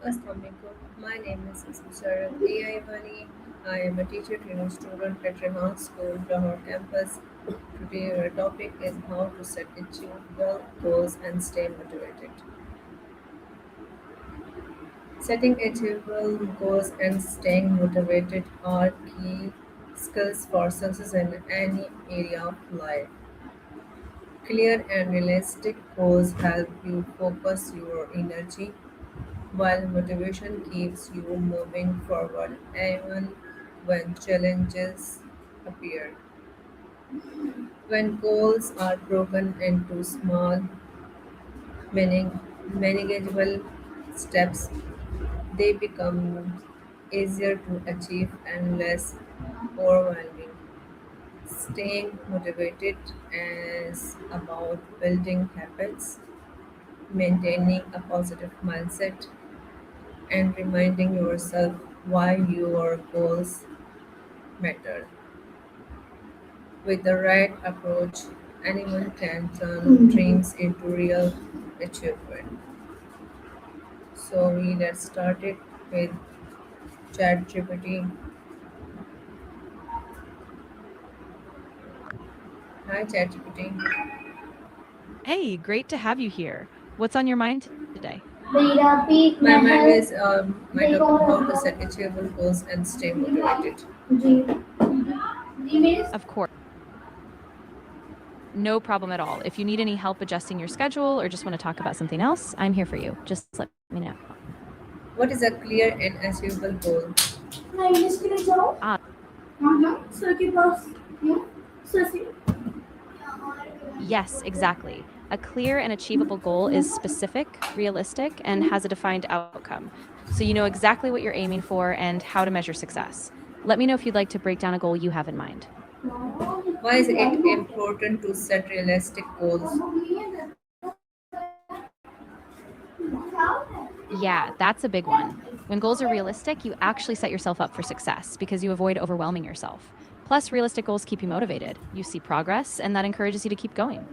Assalamualaikum. My name is Mr. AI Bani. I am a teacher training student at Rehan School, Lahore campus. Today our topic is how to set achievable goals and stay motivated. Setting achievable goals and staying motivated are key skills for success in any area of life. Clear and realistic goals help you focus your energy while motivation keeps you moving forward even when challenges appear. When goals are broken into small, meaning, manageable steps, they become easier to achieve and less overwhelming. Staying motivated is about building habits, maintaining a positive mindset, and reminding yourself why your goals matter. With the right approach, anyone can turn dreams into real achievement. So we let's start it with ChatGPT. Hi ChatGPT. Hey, great to have you here. What's on your mind today? My mind is my topic how to set achievable goals and stay motivated. Of course, no problem at all. If you need any help adjusting your schedule or just want to talk about something else, I'm here for you. Just let me know. What is a clear and achievable goal? Ah, yes, exactly. A clear and achievable goal is specific, realistic, and has a defined outcome. So you know exactly what you're aiming for and how to measure success. Let me know if you'd like to break down a goal you have in mind. Why is it important to set realistic goals? Yeah, that's a big one. When goals are realistic, you actually set yourself up for success because you avoid overwhelming yourself. Plus, realistic goals keep you motivated. You see progress, and that encourages you to keep going.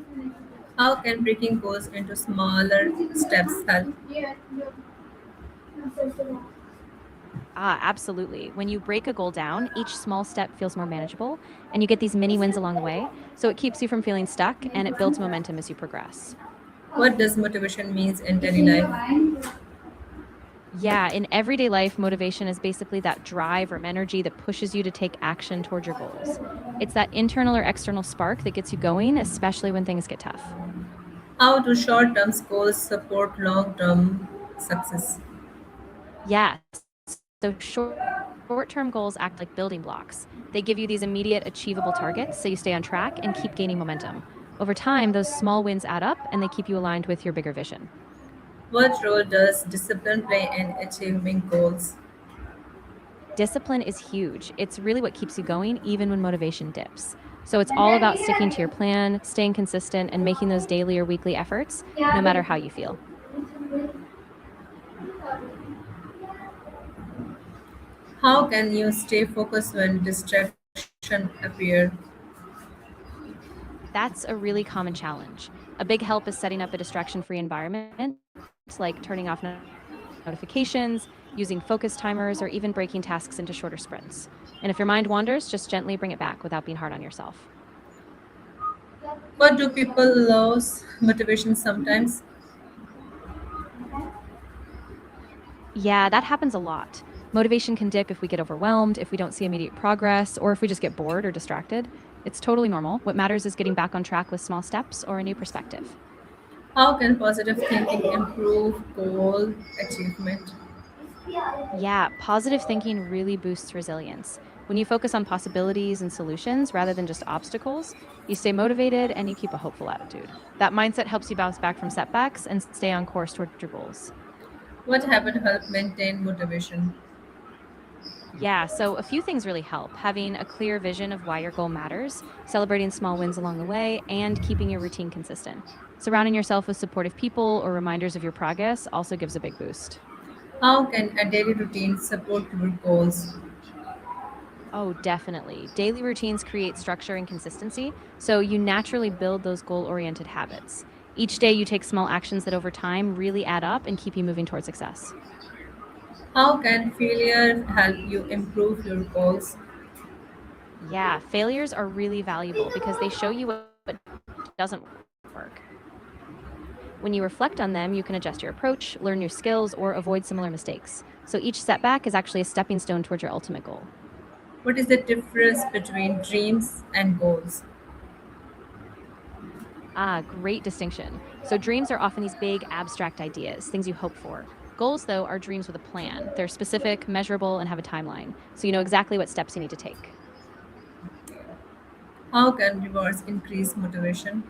How can breaking goals into smaller steps help? Absolutely. When you break a goal down, each small step feels more manageable, and you get these mini wins along the way. So it keeps you from feeling stuck and it builds momentum as you progress. What does motivation means in daily life? Yeah, in everyday life, motivation is basically that drive or energy that pushes you to take action toward your goals. It's that internal or external spark that gets you going, especially when things get tough. How do short-term goals support long-term success? Yeah, so short term goals act like building blocks. They give you these immediate achievable targets so you stay on track and keep gaining momentum. Over time, those small wins add up and they keep you aligned with your bigger vision. What role does discipline play in achieving goals? Discipline is huge. It's really what keeps you going, even when motivation dips. So it's all about sticking to your plan, staying consistent, and making those daily or weekly efforts, no matter how you feel. How can you stay focused when distraction appear? That's a really common challenge. A big help is setting up a distraction free environment, like turning off notifications, using focus timers, or even breaking tasks into shorter sprints. And if your mind wanders, just gently bring it back without being hard on yourself. What do people lose motivation sometimes? Yeah, that happens a lot. Motivation can dip if we get overwhelmed, if we don't see immediate progress, or if we just get bored or distracted. It's totally normal. What matters is getting back on track with small steps or a new perspective. How can positive thinking improve goal achievement? Yeah, positive thinking really boosts resilience. When you focus on possibilities and solutions rather than just obstacles, you stay motivated and you keep a hopeful attitude. That mindset helps you bounce back from setbacks and stay on course toward your goals. What habit help maintain motivation? Yeah, so a few things really help. Having a clear vision of why your goal matters, celebrating small wins along the way, and keeping your routine consistent. Surrounding yourself with supportive people or reminders of your progress also gives a big boost. How can a daily routine support your goals? Oh, definitely. Daily routines create structure and consistency, so you naturally build those goal oriented habits. Each day, you take small actions that over time really add up and keep you moving toward success. How can failure help you improve your goals? Yeah, failures are really valuable because they show you what doesn't work. When you reflect on them, you can adjust your approach, learn new skills, or avoid similar mistakes. So each setback is actually a stepping stone towards your ultimate goal. What is the difference between dreams and goals? Great distinction. So dreams are often these big abstract ideas, things you hope for. Goals, though, are dreams with a plan. They're specific, measurable, and have a timeline, so you know exactly what steps you need to take. How can rewards increase motivation?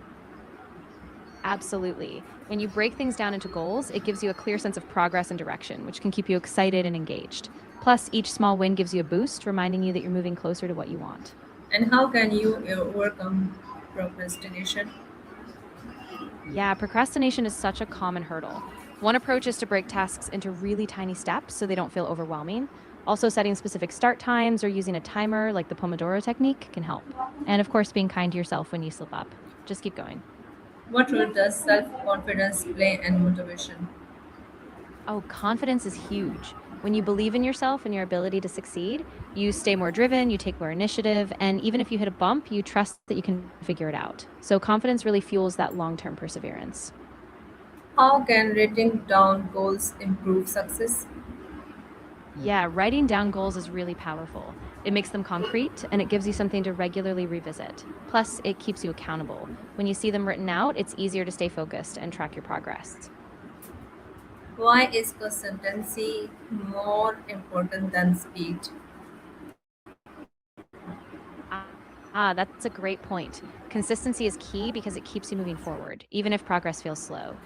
Absolutely. When you break things down into goals, it gives you a clear sense of progress and direction, which can keep you excited and engaged. Plus, each small win gives you a boost, reminding you that you're moving closer to what you want. And how can you overcome procrastination? Yeah, procrastination is such a common hurdle. One approach is to break tasks into really tiny steps so they don't feel overwhelming. Also, setting specific start times or using a timer like the Pomodoro technique can help. And of course, being kind to yourself when you slip up. Just keep going. What role does self confidence play in motivation? Oh, confidence is huge. When you believe in yourself and your ability to succeed, you stay more driven, you take more initiative, and even if you hit a bump, you trust that you can figure it out. So, confidence really fuels that long term perseverance. How can writing down goals improve success? Yeah, writing down goals is really powerful. It makes them concrete and it gives you something to regularly revisit. Plus, it keeps you accountable. When you see them written out, it's easier to stay focused and track your progress. Why is consistency more important than speed? That's a great point. Consistency is key because it keeps you moving forward, even if progress feels slow.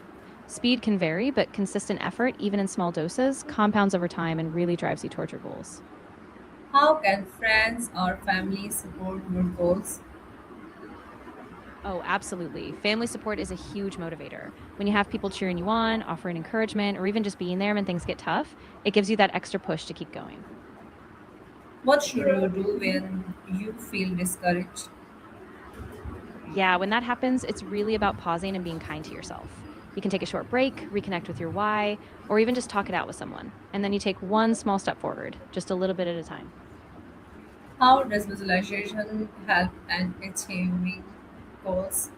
Speed can vary, but consistent effort, even in small doses, compounds over time and really drives you towards your goals. How can friends or family support your goals? Oh, absolutely. Family support is a huge motivator. When you have people cheering you on, offering encouragement, or even just being there when things get tough, it gives you that extra push to keep going. What should you do when you feel discouraged? Yeah, when that happens, it's really about pausing and being kind to yourself. You can take a short break, reconnect with your why, or even just talk it out with someone. And then you take one small step forward, just a little bit at a time. How does visualization help in achieving goals?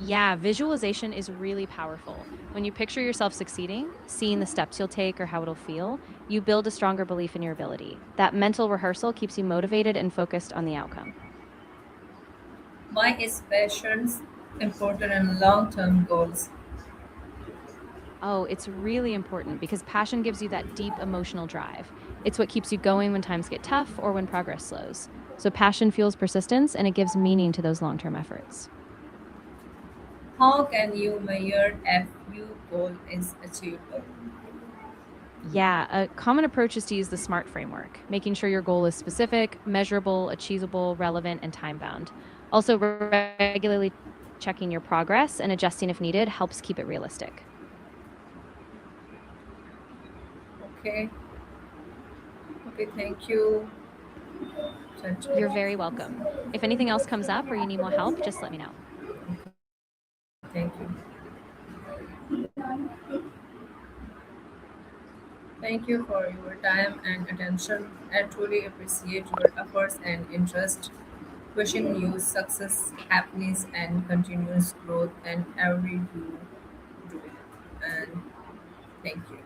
Yeah, visualization is really powerful. When you picture yourself succeeding, seeing the steps you'll take or how it'll feel, you build a stronger belief in your ability. That mental rehearsal keeps you motivated and focused on the outcome. Why is patience important in long term goals? Oh, it's really important because passion gives you that deep emotional drive. It's what keeps you going when times get tough or when progress slows. So, passion fuels persistence and it gives meaning to those long term efforts. How can you measure if your goal is achievable? Yeah, a common approach is to use the SMART framework, making sure your goal is specific, measurable, achievable, relevant, and time bound. Also, regularly checking your progress and adjusting if needed helps keep it realistic. Okay, okay, thank you. You're Chat. very welcome. If anything else comes up or you need more help, just let me know. Thank you. Thank you for your time and attention. I truly appreciate your efforts and interest. Wishing you success, happiness, and continuous growth in every you do. And thank you.